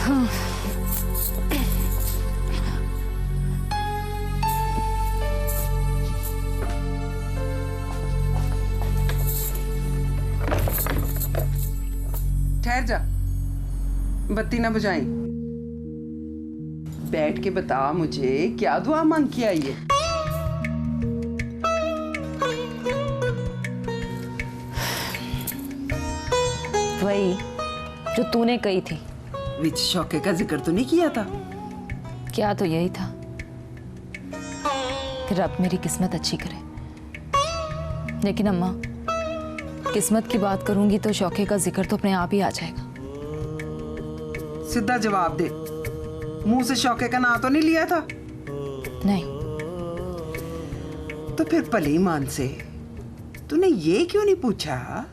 ठहर जा, बत्ती ना बुझाई। बैठ के बता मुझे क्या दुआ मांग के आई है। वही जो तूने कही थी। विच शौके का जिक्र तो नहीं किया था? क्या तो यही था कि रब मेरी किस्मत अच्छी करे। लेकिन अम्मा, किस्मत की बात करूंगी तो शौके का जिक्र तो अपने आप ही आ जाएगा। सीधा जवाब दे, मुंह से शौके का नाम तो नहीं लिया था? नहीं। तो फिर भली मान से तूने ये क्यों नहीं पूछा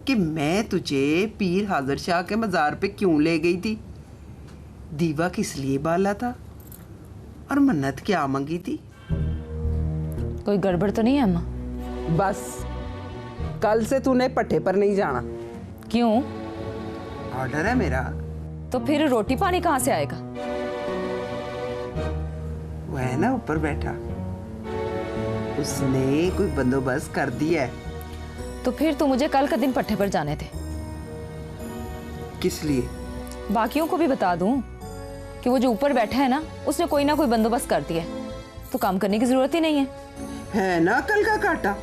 कि मैं तुझे पीर हाजिर शाह के मजार पे क्यों ले गई थी? दीवा किस लिए बाला था और मन्नत क्या मांगी थी? कोई गड़बड़ तो नहीं है अम्मा? बस कल से तूने पट्टे पर नहीं जाना। क्यों? ऑर्डर है मेरा। तो फिर रोटी पानी कहाँ से आएगा? वो है ना ऊपर बैठा, उसने कोई बंदोबस्त कर दिया है। तो फिर तो मुझे कल का दिन पट्टे पर जाने थे। किस लिए? बाकियों को भी बता दूं कि वो जो ऊपर बैठा है ना, उसने कोई ना कोई बंदोबस्त कर दिया है, तो काम करने की जरूरत ही नहीं है ना कल का काटा।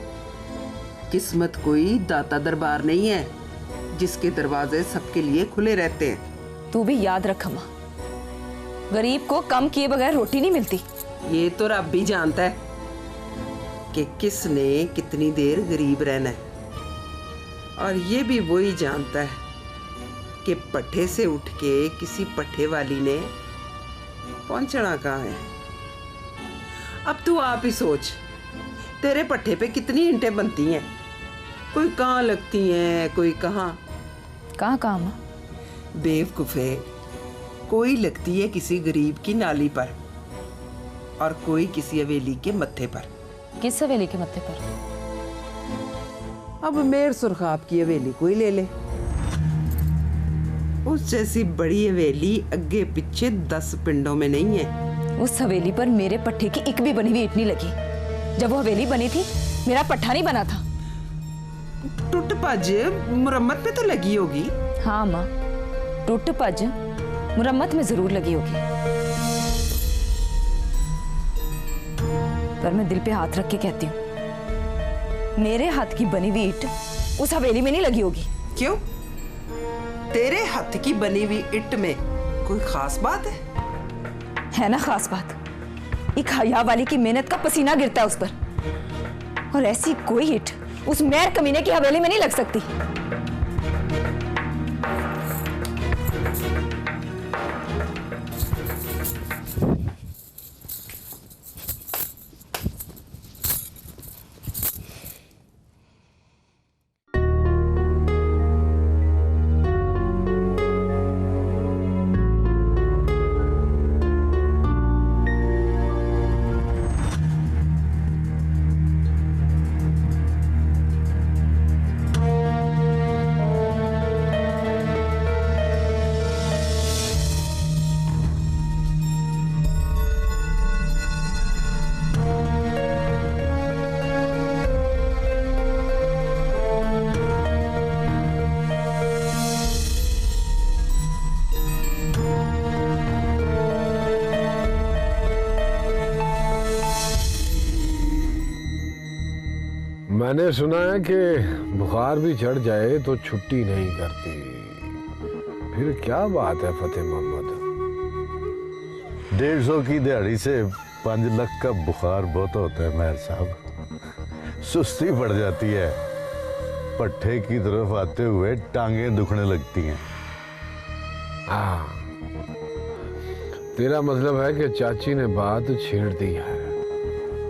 किस्मत कोई दाता दरबार नहीं है जिसके दरवाजे सबके लिए खुले रहते हैं। तू भी याद रख अम्मा, गरीब को कम किए बगैर रोटी नहीं मिलती। ये तो रब भी जानता है कि किसने कितनी देर गरीब रहना है, और ये भी वही जानता है कि पट्टे से उठ के किसी पट्टे वाली ने पहुंचना कहाँ है। अब तू आप ही सोच, तेरे पट्टे पे कितनी ईंटें बनती हैं, कोई कहाँ लगती हैं, कोई कहाँ। कहाँ कहाँ अम्मा? बेवकूफे, कोई लगती है किसी गरीब की नाली पर और कोई किसी हवेली के मत्थे पर। किस हवेली के मत्थे पर? अब मेर सुरखाब की हवेली कोई ले ले, उस जैसी बड़ी हवेली अग्गे पीछे 10 पिंडों में नहीं है। उस हवेली पर मेरे पट्टे की एक भी बनी हुई ईंट नहीं लगी। जब वो हवेली बनी थी मेरा पट्टा नहीं बना था। टूट भज मुरम्मत पे तो लगी होगी। हाँ माँ, टूट भज मुरम्मत में जरूर लगी होगी, पर मैं दिल पे हाथ रख के कहती हूँ, मेरे हाथ की बनी हुई ईंट उस हवेली में नहीं लगी होगी। क्यों? तेरे हाथ की बनी हुई ईंट में कोई खास बात है ना खास बात। एक हया वाली की मेहनत का पसीना गिरता है उस पर, और ऐसी कोई ईंट उस मेहर कमीने की हवेली में नहीं लग सकती। मैंने सुना है कि बुखार भी चढ़ जाए तो छुट्टी नहीं करती। फिर क्या बात है फतेह मोहम्मद? 150 की दिहाड़ी से 5 लाख का बुखार बहुत होता है मेहर साहब, सुस्ती पड़ जाती है, पट्टे की तरफ आते हुए टांगे दुखने लगती हैं। हाँ, तेरा मतलब है कि चाची ने बात छेड़ दी है।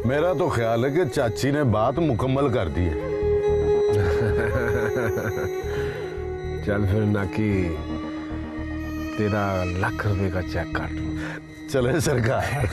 मेरा तो ख्याल है कि चाची ने बात मुकम्मल कर दी है। चल फिर नाकी, तेरा लाख रुपए का चेक काट। चले सरकार।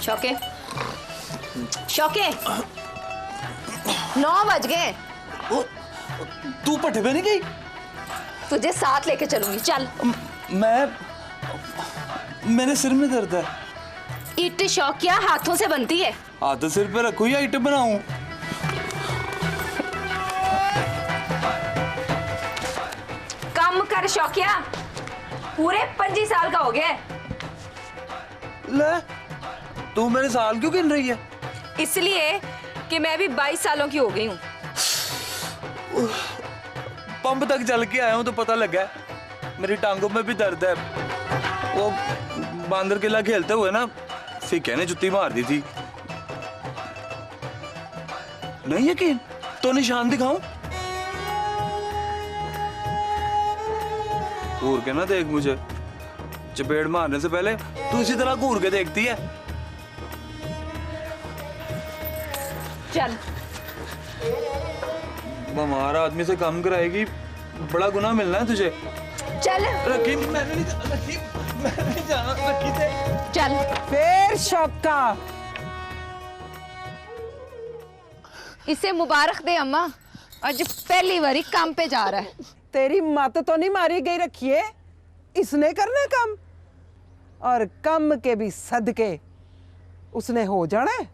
शौके, शौके, 9 बज गए। तू पट्टे पे नहीं गई? तुझे साथ लेके चलूंगी, चल। मेरे सिर में दर्द है। ईट शौकिया हाथों से बनती है। हाथ सिर पे रखो या ईट बनाऊं? कम कर शौकिया, पूरे 25 साल का हो गया है। ले, तू मेरे साल क्यों गिन रही है? इसलिए कि मैं भी 22 सालों की हो गई हूँ। पंप तक चल के आया हूं तो पता लगा मेरी टांगों में भी दर्द है। वो बांदर किला खेलते हुए ना फिके ने जुत्ती मार दी थी। नहीं यकीन तो निशान दिखाऊं? घूर के ना देख मुझे, चपेट मारने से पहले तू इसी तरह घूर के देखती है। चल। बीमार आदमी से काम कराएगी, बड़ा गुनाह मिलना है तुझे। चल रखी मैंने नहीं जाना रखी से। चल। फिर शौका। इसे मुबारक दे अम्मा, आज पहली बारी काम पे जा रहा है। तेरी मत तो नहीं मारी गई रखिए, इसने करना काम, और कम के भी सदके उसने हो जाना है।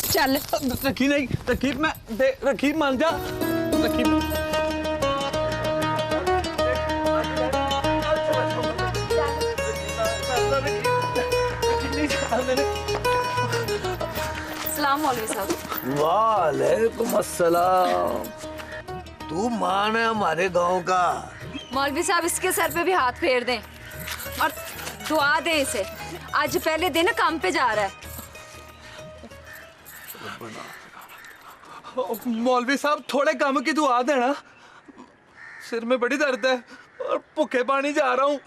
चल। रखी नहीं, रखी मैं रखी मान जा। रखी सलाम मौलवी साहब। वालेकुम अस्सलाम। तू मान है हमारे गांव का? मौलवी साहब इसके सर पे भी हाथ फेर दें और दुआ दें इसे, आज पहले दिन काम पे जा रहा है। मौलवी साहब थोड़े काम की दुआ देना, सिर में बड़ी दर्द है और भूखे पानी जा रहा हूँ।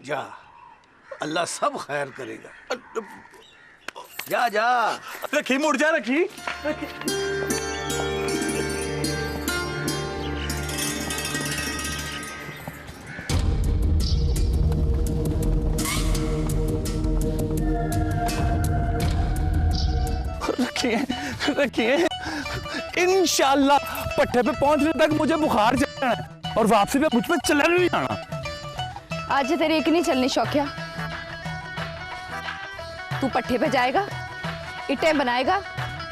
जा, अल्लाह सब खैर करेगा। जा जा। रखी मुड़ जा, रखी। रखिए इंशाल्लाह पट्टे पे पहुंचने तक मुझे बुखार चढ़ना है और वापसी पे मुझ पे चलन नहीं आना। आज तेरी एक नहीं चलनी शौकिया, तू पट्टे पे जाएगा, इटें बनाएगा,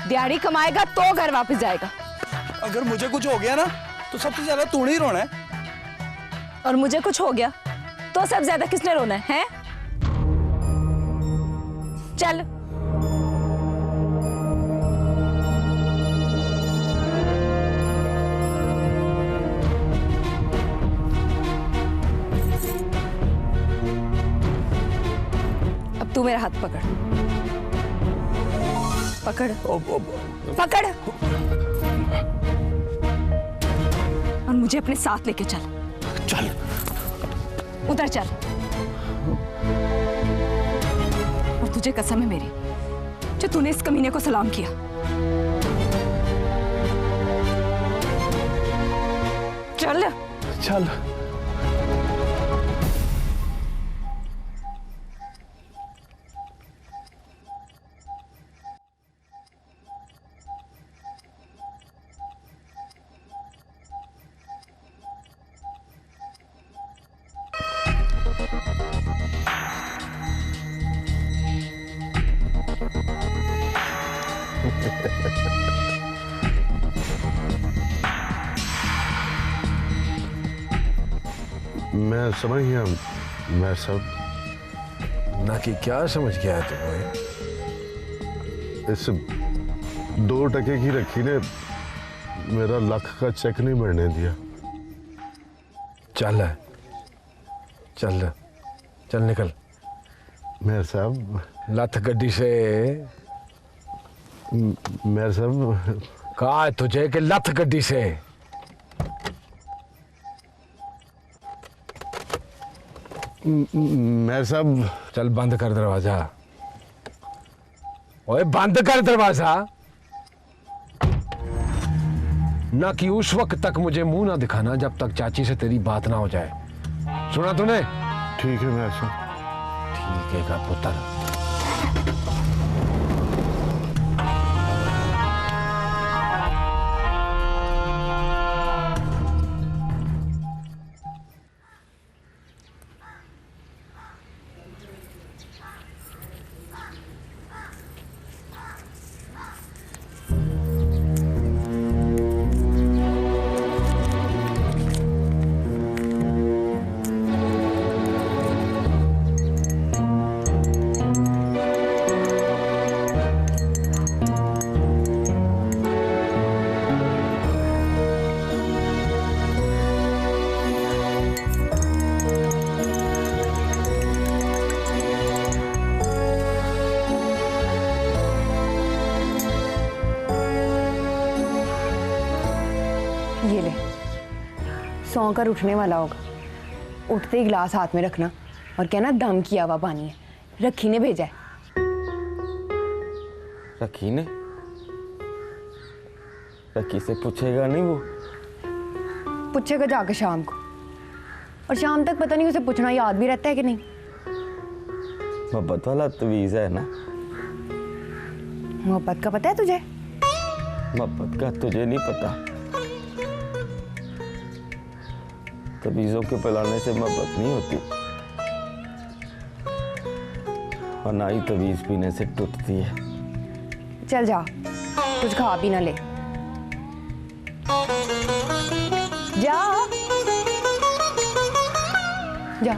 दिहाड़ी कमाएगा तो घर वापस जाएगा। अगर मुझे कुछ हो गया ना तो सबसे ज्यादा तू नहीं रोना है। और मुझे कुछ हो गया तो सब ज्यादा किसने रोना है? चल। अब तू मेरा हाथ पकड़, पकड़, पकड़ और मुझे अपने साथ लेके चल। चल उधर चल। और तुझे कसम है मेरी, जो तूने इस कमीने को सलाम किया, चल चल। मैं समझ गया मैं सब। ना कि क्या समझ गया है तुम्हें? इस 2 टके की रखी ने मेरा लाख का चेक नहीं बढ़ने दिया। चल चल चल निकल। मेयर साहब, लथ गड्डी से। मेयर साहब, कहा है तुझे कि लथ गड्डी से। मेहर साहब चल बंद कर दरवाजा। ओए बंद कर दरवाजा। ना कि उस वक्त तक मुझे मुंह ना दिखाना जब तक चाची से तेरी बात ना हो जाए। सुना तूने? ठीक है मेहर साहब। ठीक है का पुत्र। ये ले, सौ कर उठने वाला होगा, उठते ही गिलास हाथ में रखना और कहना दम किया हुआ पानी है, रखी ने भेजा है। रखी ने? रखी से पूछेगा नहीं वो? पूछेगा जाके शाम को, और शाम तक पता नहीं उसे पूछना याद भी रहता है कि नहीं। मोहब्बत वाला तवीज़ है ना? मोहब्बत का पता है तुझे? मोहब्बत का तुझे नहीं पता। तवीज़ों के पिलाने से मोहब्बत नहीं होती, और ना ही तवीज़ पीने से टूटती है। चल जा, कुछ खा पी ना ले, जा जा।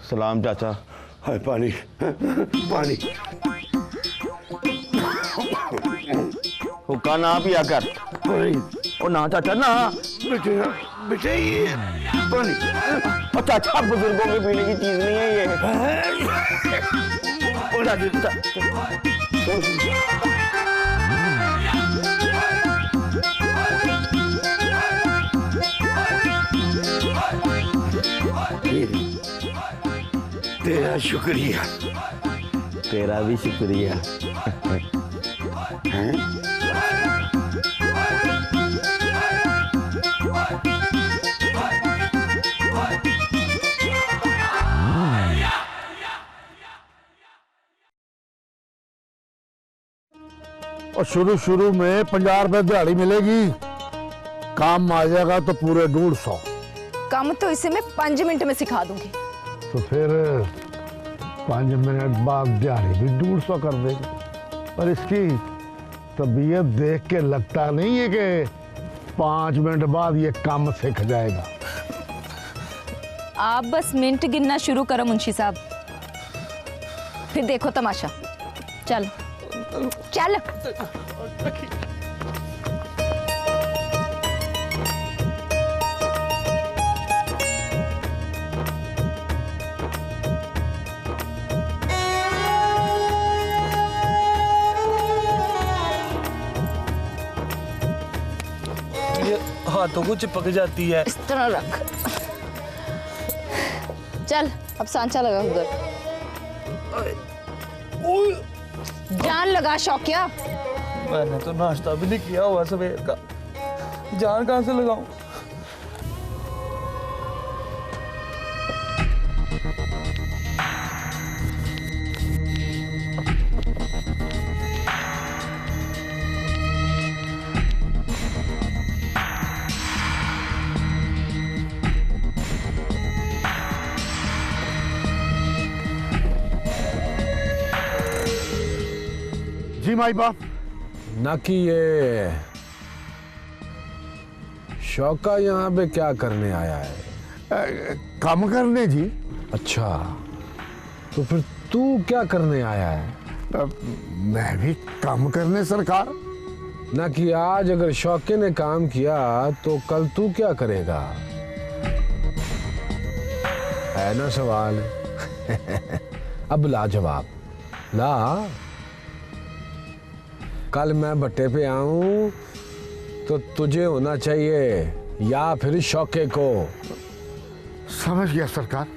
सलाम चाचा। हाय पानी पानी। हुक्का ना पिया कर। ओ ना चाचा ना। बेटे बेटे ये पानी। और चाचा बुजुर्गों के पीने की चीज नहीं है ये। तेरा शुक्रिया। तेरा भी शुक्रिया। और शुरू में 50 रुपए दिहाड़ी मिलेगी, काम आ जाएगा तो पूरे 150। काम तो इसे मैं 5 मिनट में सिखा दूंगी। तो फिर 5 मिनट बाद दिहाड़ी भी 150 कर देगी। पर इसकी तबीयत देख के लगता नहीं है कि 5 मिनट बाद ये काम सीख जाएगा। आप बस मिनट गिनना शुरू करो मुंशी साहब, फिर देखो तमाशा। चल चल। ये हाथों को चिपक जाती है। इस तरह रख। चल अब सांचा लगा उधर। जान लगा शौकिया। मैंने तो नाश्ता भी नहीं किया हुआ सवेर का, जान कहाँ से लगाऊं? जी माई बाप। ना कि ये शौका यहाँ पे क्या करने आया है? काम करने जी। अच्छा, तो फिर तू क्या करने आया है? मैं भी काम करने सरकार। ना कि आज अगर शौके ने काम किया तो कल तू क्या करेगा? है ना सवाल? अब लाजवाब। ला, कल मैं भट्टे पे आऊं तो तुझे होना चाहिए या फिर शौके को। समझ गया सरकार।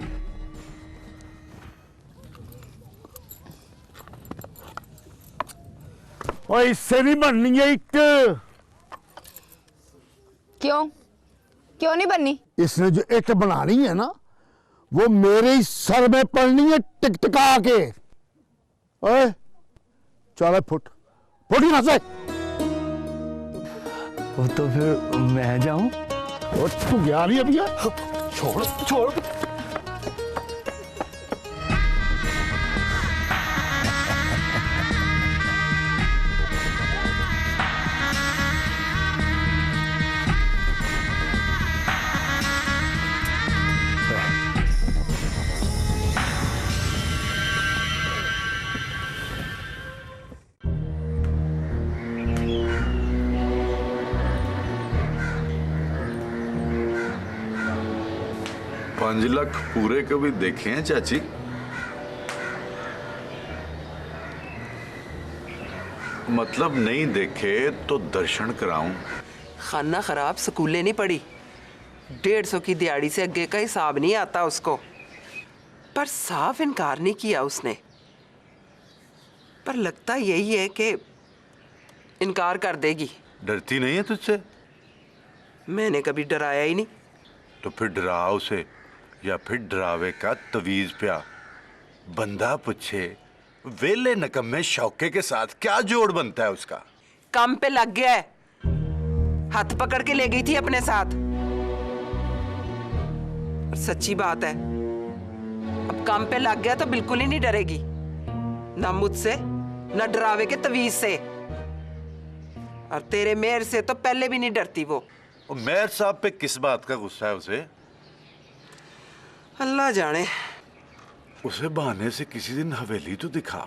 और इससे नहीं बननी है एक। क्यों क्यों नहीं बननी? इसने जो इट बनानी है ना, वो मेरे ही सर में पड़नी है टिकटिका के। ओए चल फुट फुट यहां से। वो तो फिर मैं जाऊं? और तू गया नहीं अभी? छोड़ छोड़। पांच लाख पूरे कभी देखे हैं चाची? मतलब नहीं देखे तो दर्शन कराऊं। खाना खराब स्कूले नहीं पड़ी। 150 की दिहाड़ी से अगे का हिसाब नहीं आता उसको। पर साफ इनकार नहीं किया उसने। पर लगता यही है कि इनकार कर देगी। डरती नहीं है तुझसे? मैंने कभी डराया ही नहीं। तो फिर डरा उसे, या फिर डरावे का तवीज पिया। बंदा पूछे वेले नकम्मे शौके के साथ क्या जोड़ बनता है उसका? काम पे लग गया है। हाथ पकड़ के ले गई थी अपने साथ। और सच्ची बात है, अब काम पे लग गया तो बिल्कुल ही नहीं डरेगी, ना मुझसे ना डरावे के तवीज से। और तेरे मेहर से तो पहले भी नहीं डरती वो। और मेयर साहब पे किस बात का गुस्सा है उसे? अल्लाह जाने। उसे बहाने से किसी दिन हवेली तो दिखा,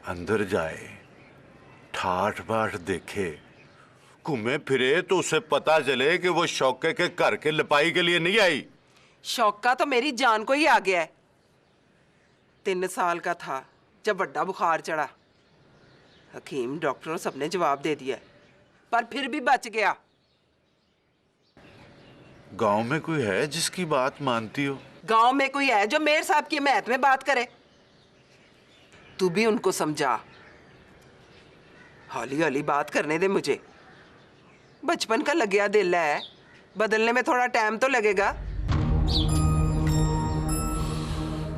अंदर जाए, ठाठ बाट देखे, घूमे फिरे तो उसे पता चले कि वो शौके के घर के लिपाई के लिए नहीं आई। शौका तो मेरी जान को ही आ गया है। 3 साल का था जब बड़ा बुखार चढ़ा। हकीम डॉक्टरों सबने जवाब दे दिया, पर फिर भी बच गया। गांव में कोई है जिसकी बात मानती हो? गांव में कोई है जो मेयर साहब की महत में बात करे? तू भी उनको समझा। हौली हौली बात करने दे मुझे। बचपन का लगिया दिल है, बदलने में थोड़ा टाइम तो लगेगा।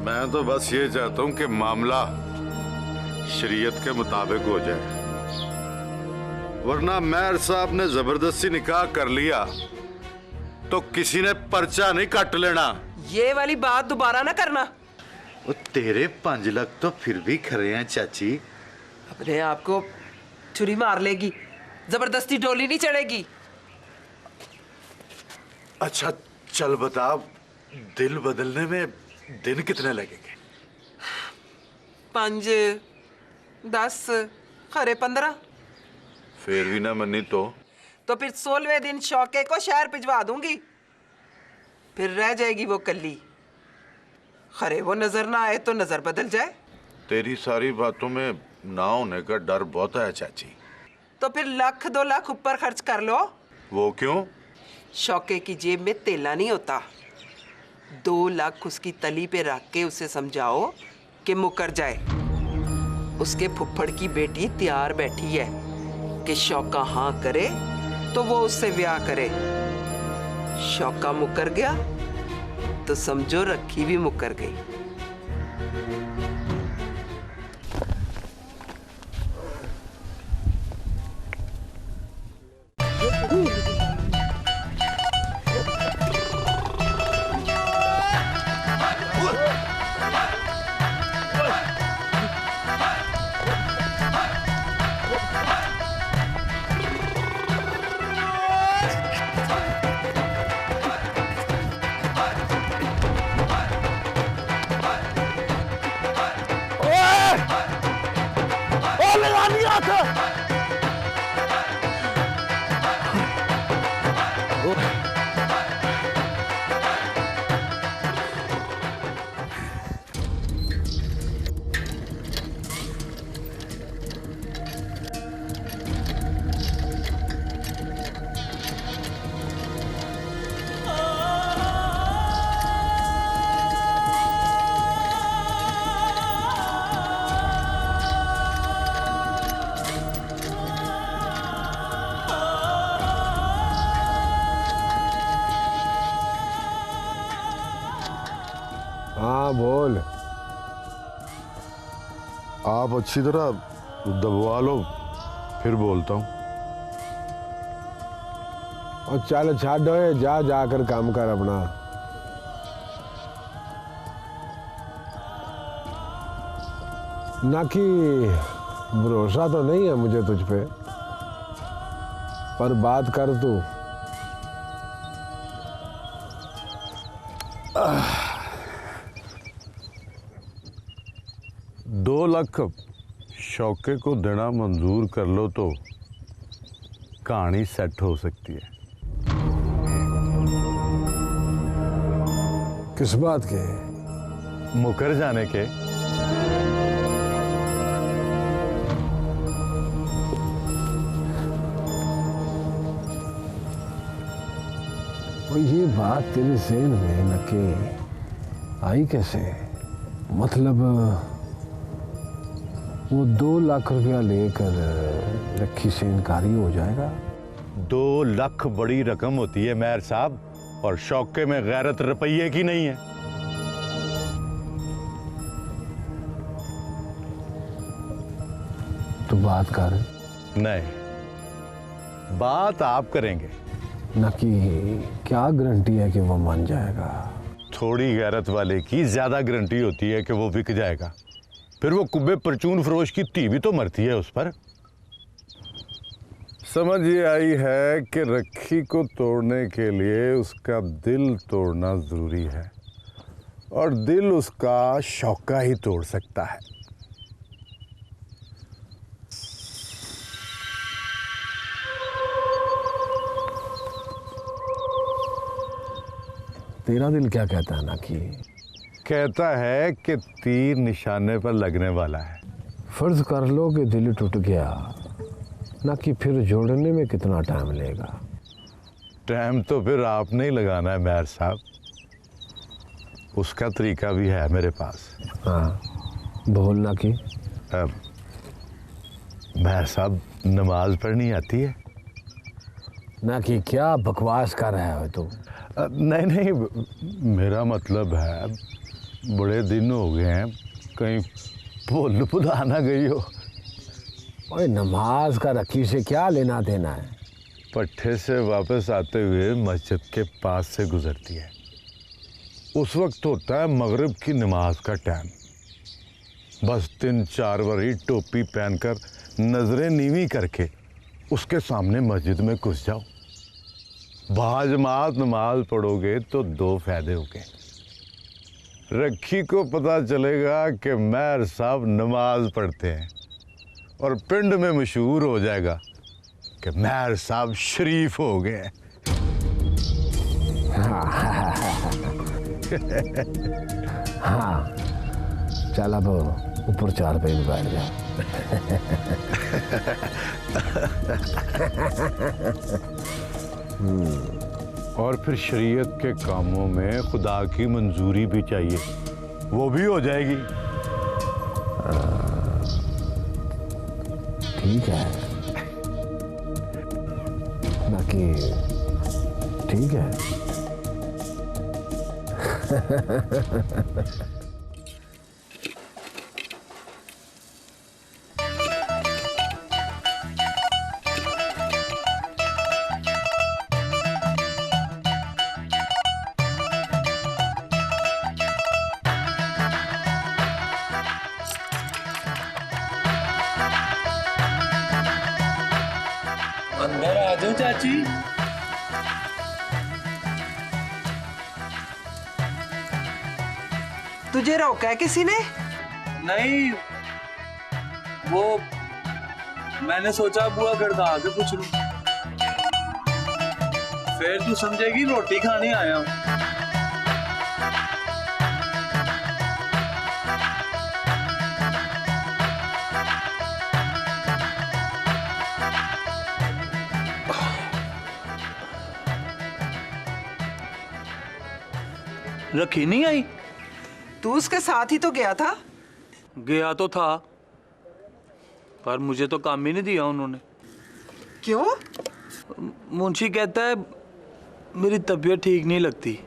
मैं तो बस ये चाहता हूं कि मामला शरीयत के मुताबिक हो जाए, वरना मेयर साहब ने जबरदस्ती निकाह कर लिया तो किसी ने पर्चा नहीं काट लेना। ये वाली बात दोबारा ना करना। वो तेरे 5 लाख तो फिर भी खरे हैं चाची। अपने आप को छुरी मार लेगी, जबरदस्ती डोली नहीं चढ़ेगी। अच्छा चल बता, दिल बदलने में दिन कितने लगेंगे? 5, 10, खरे 15। फिर भी ना मनी तो फिर 16वें दिन शौके को शहर भिजवा दूंगी। फिर रह जाएगी वो कल्ली। खरे वो नजर ना आए तो नजर बदल जाए। तेरी सारी बातों में ना होने का डर बहुत है चाची। तो फिर 1-2 लाख ऊपर खर्च कर लो। वो क्यों? शौके की जेब में तेला नहीं होता। 2 लाख उसकी तली पे रख के उसे समझाओ कि मुकर जाए। उसके फुफ्फड़ की बेटी तैयार बैठी है कि शौका हाँ करे तो वो उससे ब्याह करे। शौका मुकर गया तो समझो रखी भी मुकर गई। हाँ बोल। आप अच्छी तरह दबवा लो, फिर बोलता हूँ। और चल छाड़ो, जा जाकर काम कर अपना। ना कि भरोसा तो नहीं है मुझे तुझ पे, पर बात कर तू। 2 लाख शौके को देना मंजूर कर लो तो कहानी सेट हो सकती है। किस बात के? मुकर जाने के। और ये बात तेरे ज़हन में नके आई कैसे? मतलब वो 2 लाख रुपया लेकर रखी से इनकारी हो जाएगा? 2 लाख बड़ी रकम होती है मेयर साहब, और शौके में गैरत रुपये की नहीं है। तू बात कर। नहीं, बात आप करेंगे। ना कि क्या गारंटी है कि वो मान जाएगा? थोड़ी गैरत वाले की ज्यादा गारंटी होती है कि वो बिक जाएगा। फिर वो कुब्बे परचून फरोश की धी भी तो मरती है उस पर। समझ ये आई है कि रखी को तोड़ने के लिए उसका दिल तोड़ना जरूरी है, और दिल उसका शौका ही तोड़ सकता है। तेरा दिल क्या कहता है? ना कि कहता है कि तीर निशाने पर लगने वाला है। फर्ज कर लो कि दिल टूट गया, ना कि फिर जोड़ने में कितना टाइम लेगा? टाइम तो फिर आपने ही लगाना है मेयर साहब, उसका तरीका भी है मेरे पास। हाँ बोलना कि मेयर साहब, नमाज पढ़नी आती है? ना कि क्या बकवास कर रहा है तू? नहीं नहीं, मेरा मतलब है बड़े दिन हो गए हैं, कहीं भूल भुला ना गई हो। ओए नमाज का रखी से क्या लेना देना है? पट्टे से वापस आते हुए मस्जिद के पास से गुजरती है, उस वक्त होता है मगरिब की नमाज का टाइम। बस 3-4 बारी टोपी पहनकर नजरें नीवी करके उसके सामने मस्जिद में घुस जाओ। बाजमात नमाज पढ़ोगे तो 2 फायदे होंगे। रखी को पता चलेगा कि मेयर साहब नमाज पढ़ते हैं, और पिंड में मशहूर हो जाएगा कि मेयर साहब शरीफ हो गए। हाँ चल अब ऊपर 4 पे बैठ जा। और फिर शरीयत के कामों में खुदा की मंजूरी भी चाहिए, वो भी हो जाएगी। ठीक है, बाकी ठीक है। अंदर आ जाओ चाची। तुझे रोका है किसी ने? नहीं, वो मैंने सोचा बुआ खड़का के पूछ लूं, फिर तू समझेगी रोटी खाने आया हूं। रखी नहीं आई? तू उसके साथ ही तो गया था। गया तो था, पर मुझे तो काम ही नहीं दिया उन्होंने। क्यों? मुंशी कहता है मेरी तबीयत ठीक नहीं लगती।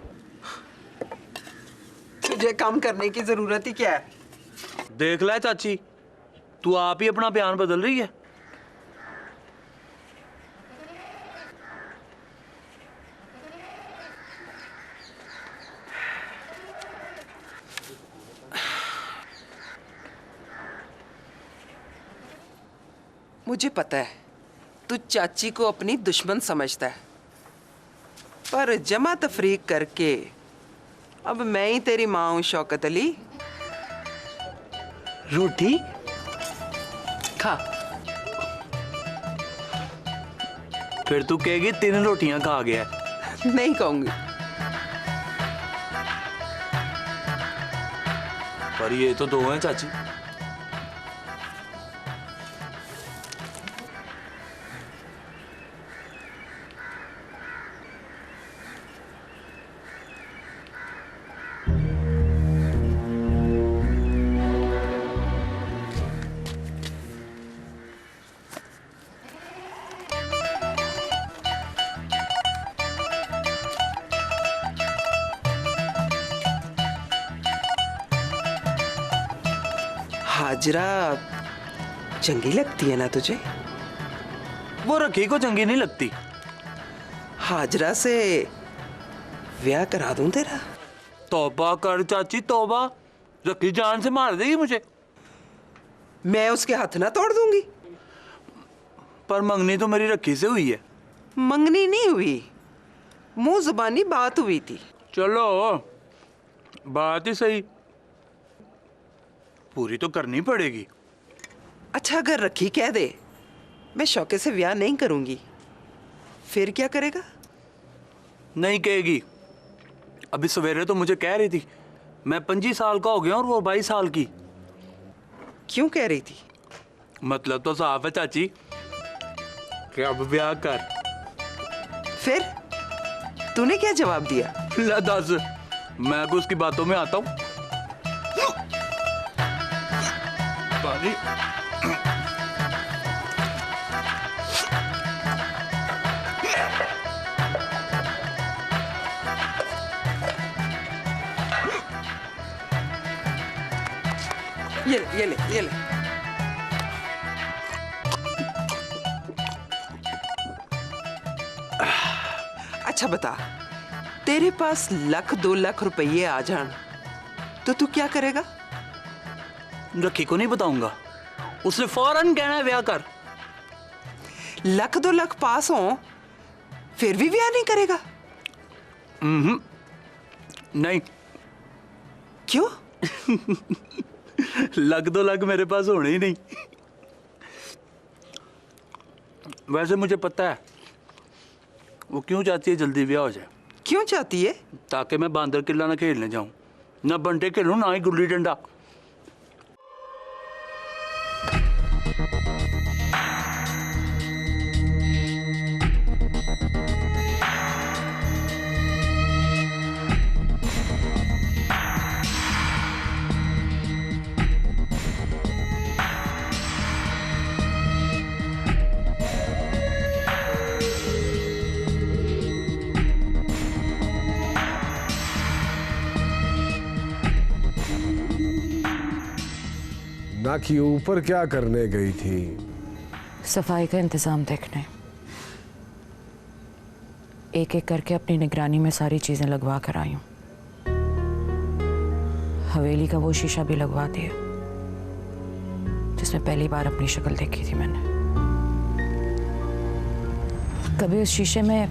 मुझे काम करने की जरूरत ही क्या है? देख ले चाची, तू आप ही अपना बयान बदल रही है। मुझे पता है तू चाची को अपनी दुश्मन समझता है, पर जमा तफरीक करके अब मैं ही तेरी माँ हूं शौकत अली। रोटी खा। फिर तू कहेगी 3 रोटियां खा गया। नहीं कहूंगी। पर ये तो 2 हैं चाची। हाजरा चंगी लगती है ना तुझे? वो रखी को चंगी नहीं लगती। हाजरा से ब्याह करा दूं तेरा? तौबा कर चाची तौबा, रखी जान से मार देगी मुझे। मैं उसके हाथ ना तोड़ दूंगी। पर मंगनी तो मेरी रखी से हुई है। मंगनी नहीं हुई, मुंह जुबानी बात हुई थी। चलो बात ही सही, पूरी तो करनी पड़ेगी। अच्छा अगर रखी कह दे मैं शौके से ब्याह नहीं करूंगी, फिर क्या करेगा? नहीं कहेगी। अभी सवेरे तो मुझे कह रही थी मैं 25 साल का हो गया और वो 22 साल की। क्यों कह रही थी? मतलब तो साफ है चाची कि अब ब्याह कर। फिर तूने क्या जवाब दिया? ला दस, मैं भी उसकी बातों में आता हूं। पानी ये ले। अच्छा बता, तेरे पास 1-2 लाख रुपये आ जान तो तू क्या करेगा? रखी को नहीं बताऊंगा, उसने फौरन कहना है ब्याह कर। 1-2 लाख पास हो फिर भी ब्याह नहीं करेगा? नहीं। क्यों? 1-2 लाख मेरे पास होने ही नहीं। वैसे मुझे पता है वो क्यों चाहती है जल्दी ब्याह हो जाए। क्यों चाहती है? ताकि मैं बांदर किला ना खेलने जाऊं, ना बंटे खेलूं, ना ही गुल्ली डंडा। नाखी ऊपर क्या करने गई थी? सफाई का इंतजाम देखने। एक एक करके अपनी निगरानी में सारी चीजें लगवा कर आई हूं। हवेली का वो शीशा भी लगवा दिया जिसमें पहली बार अपनी शक्ल देखी थी मैंने। कभी उस शीशे में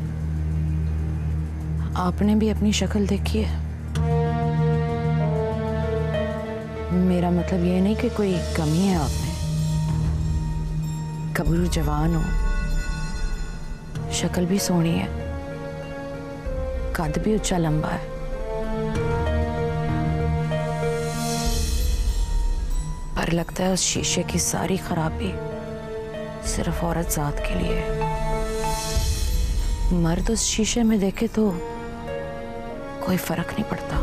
आपने भी अपनी शक्ल देखी है? मेरा मतलब ये नहीं कि कोई कमी है आप में। कबूल जवान हो, शक्ल भी सोहनी है, कद भी ऊंचा लंबा है। पर लगता है उस शीशे की सारी खराबी सिर्फ औरत जात के लिए है। मर्द उस शीशे में देखे तो कोई फर्क नहीं पड़ता।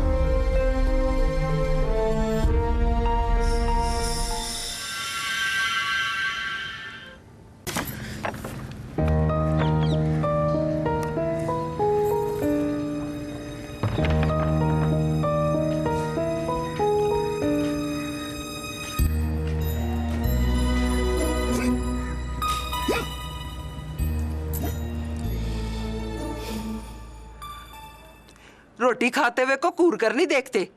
रोटी खाते हुए को कूर कर नहीं देखते।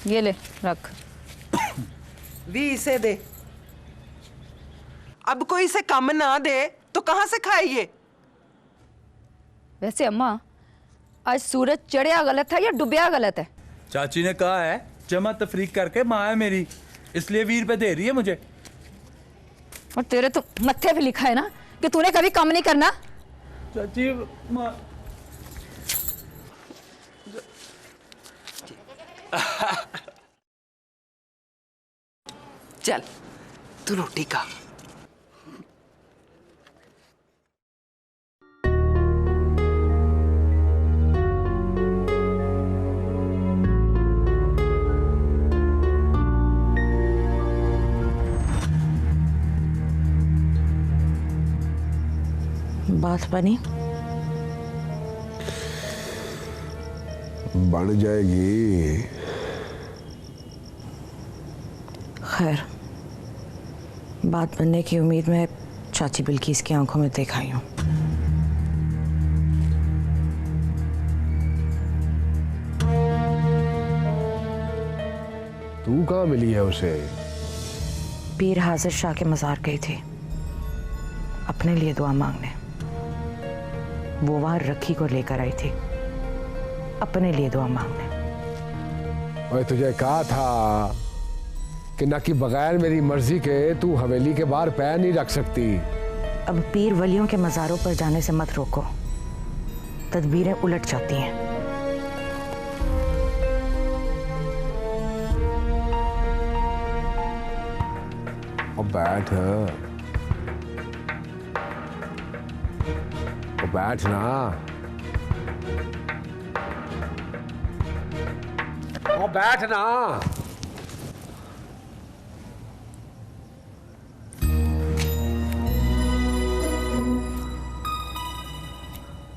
ये ले रख। भी इसे दे। अब कोई इसे कम ना दे तो कहां से खाइए? वैसे अम्मा, आज सूरज चढ़िया गलत है या डूबिया गलत है? चाची ने कहा है जमा तफरीक करके माँ है मेरी, इसलिए 20 रुपए दे रही है मुझे। और तेरे तो मत्थे पे लिखा है ना कि तूने कभी कम नहीं करना। चाची माँ चल तू रोटी खा। बात बनी? बन जाएगी। खैर, बात बनने की उम्मीद में चाची बिल्किस की आंखों में देख आई हूं। तू कहाँ मिली है उसे? पीर हाजिर शाह के मजार गई थी अपने लिए दुआ मांगने। वो वहां रखी को लेकर आई थी अपने लिए दुआ मांगने। और तुझे कहा था कि ना कि बगैर मेरी मर्जी के तू हवेली के बाहर पैर नहीं रख सकती। अब पीर वलियों के मजारों पर जाने से मत रोको, तदबीरें उलट जाती हैं। और बैठ, और बैठ ना, और बैठ ना।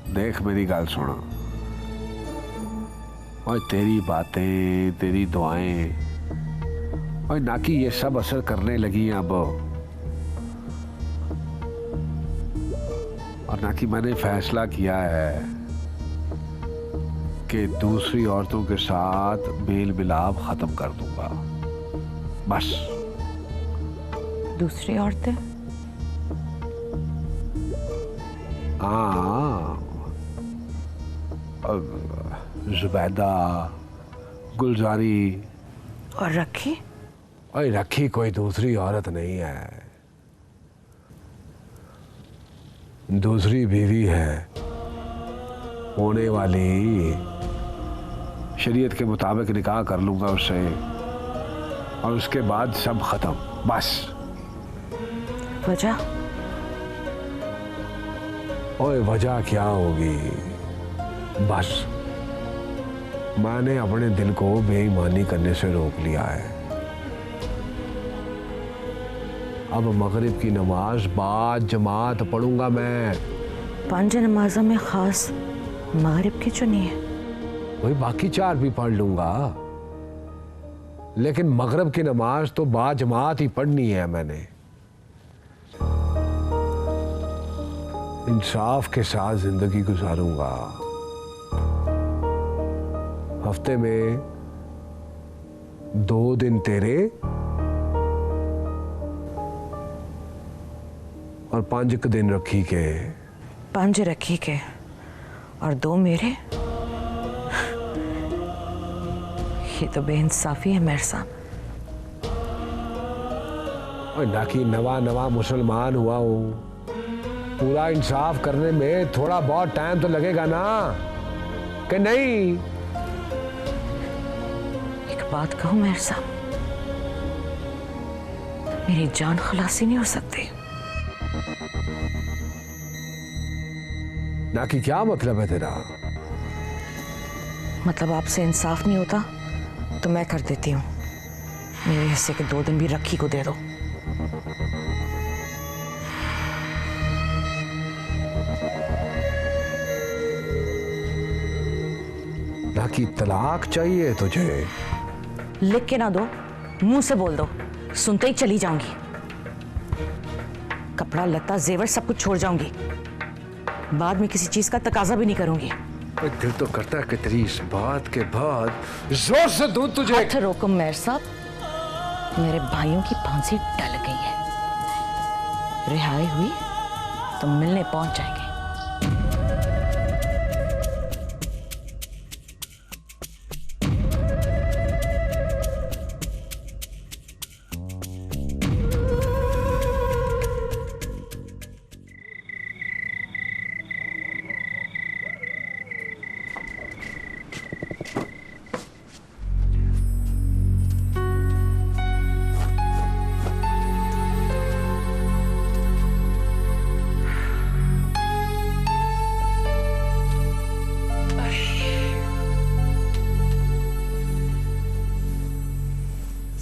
देख मेरी गल सुन, और तेरी बातें तेरी दुआएं और ना कि ये सब असर करने लगी हैं अब। और ना कि मैंने फैसला किया है कि दूसरी औरतों के साथ मेल मिलाप खत्म कर दूंगा बस। दूसरी औरतें? हाँ, जुबैदा, गुलजारी। और रखी? अरे रखी कोई दूसरी औरत नहीं है, दूसरी बीवी है होने वाली। शरीयत के मुताबिक निकाह कर लूंगा उससे और उसके बाद सब खत्म बस। वजह? ओए वजह क्या होगी, बस मैंने अपने दिल को बेईमानी करने से रोक लिया है। अब मगरिब की नमाज बाद जमात पढ़ूंगा मैं। 5 नमाजों में खास मगरिब की चुनी है? वही बाकी 4 भी पढ़ लूंगा, लेकिन मगरिब की नमाज तो बाद जमात ही पढ़नी है मैंने। इंसाफ के साथ जिंदगी गुजारूंगा। हफ्ते में 2 दिन तेरे और 5 दिन रखी के। 5 रखी के और 2 मेरे? ये तो बेइंसाफी है मेरे साहब। और ना कि नवा मुसलमान हुआ हूं, पूरा इंसाफ करने में थोड़ा बहुत टाइम तो लगेगा ना, कि नहीं? एक बात कहूं मेरे साहब, मेरी जान खलासी नहीं हो सकती। ना कि क्या मतलब है तेरा? मतलब आपसे इंसाफ नहीं होता तो मैं कर देती हूँ। मेरे हिस्से के 2 दिन भी रखी को दे दो। ना की तलाक चाहिए तुझे? लिख के ना दो, मुंह से बोल दो, सुनते ही चली जाऊंगी। कपड़ा लत्ता जेवर सब कुछ छोड़ जाऊंगी। बाद में किसी चीज का तकाजा भी नहीं करूंगी। दिल तो करता है कि तेरी इस बात के बाद जोर से दूं तुझे। हाथ रोको मेयर साहब, मेरे भाइयों की फांसी टल गई है। रिहाई हुई तो मिलने पहुंच जाएंगे।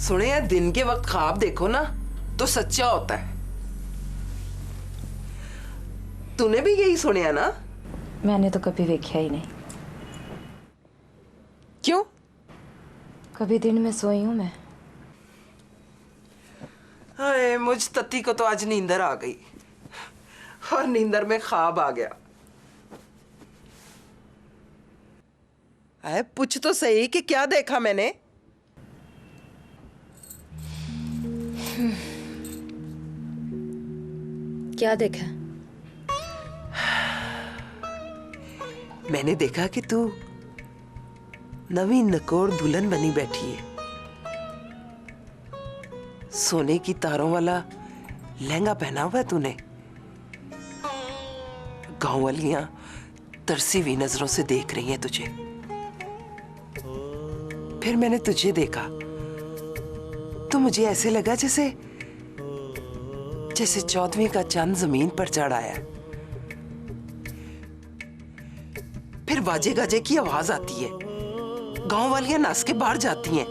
सुने यार, दिन के वक्त ख्वाब देखो ना तो सच्चा होता है। तूने भी यही सुनिया ना? मैंने तो कभी देखा ही नहीं। क्यों? कभी दिन में सोई हूं मैं। हाय, मुझ तत्ती को तो आज नींदर आ गई और नींदर में ख्वाब आ गया। अरे पूछ तो सही कि क्या देखा मैंने? क्या देखा? मैंने देखा कि तू नवी नकोर दुल्हन बनी बैठी है। सोने की तारों वाला लहंगा पहना हुआ है तूने। गांव वालियां तरसी हुई नजरों से देख रही हैं तुझे। फिर मैंने तुझे देखा तो मुझे ऐसे लगा जैसे 14वीं का चांद जमीन पर चढ़ आया। फिर बाजे गाजे की आवाज आती है, गांव वालियां नाच के बाहर जाती हैं।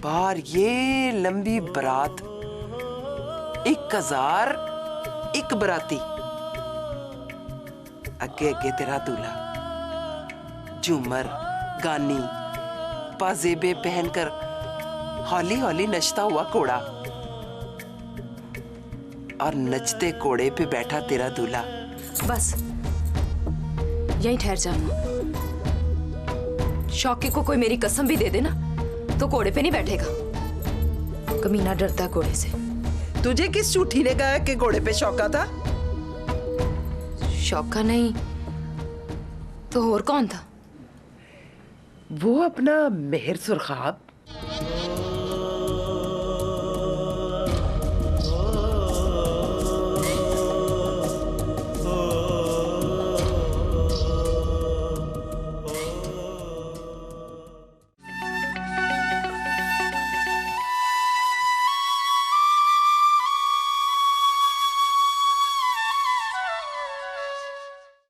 बाहर ये लंबी बारात, 1000 एक बराती, अगे अगे तेरा दूल्हा, झूमर गानी पाजेबे पहनकर हौली हौली नचता हुआ कोड़ा, और नचते कोड़े पे बैठा तेरा दूल्हा। बस यहीं ठहर जाना। शौकी को कोई मेरी कसम भी दे देना तो कोड़े पे नहीं बैठेगा। कमीना डरता है कोड़े से। तुझे किस झूठी ने कहा कि घोड़े पे शौका था? शौका नहीं तो और कौन था? वो अपना मेहर सुरखाब।